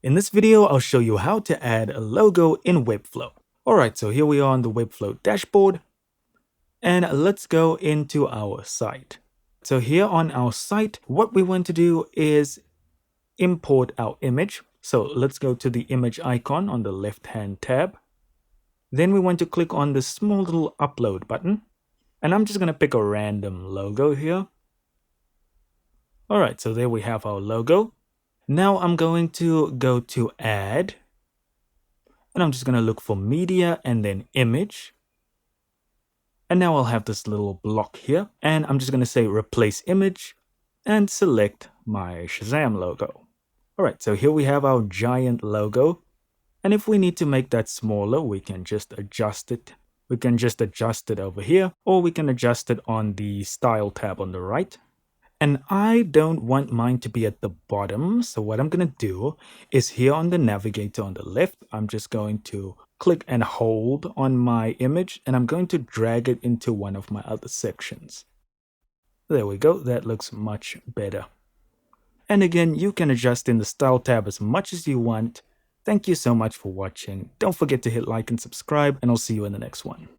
In this video, I'll show you how to add a logo in Webflow. Alright, so here we are on the Webflow dashboard, and let's go into our site. So here on our site, what we want to do is import our image. So let's go to the image icon on the left-hand tab. Then we want to click on the small little upload button, and I'm just going to pick a random logo here. Alright, so there we have our logo. Now I'm going to go to add, and I'm just going to look for media and then image. And now I'll have this little block here, and I'm just going to say replace image and select my Shazam logo. Alright, so here we have our giant logo. And if we need to make that smaller, we can just adjust it. We can just adjust it over here, or we can adjust it on the style tab on the right. And I don't want mine to be at the bottom. So what I'm going to do is here on the navigator on the left, I'm just going to click and hold on my image, and I'm going to drag it into one of my other sections. There we go. That looks much better. And again, you can adjust in the style tab as much as you want. Thank you so much for watching. Don't forget to hit like and subscribe, and I'll see you in the next one.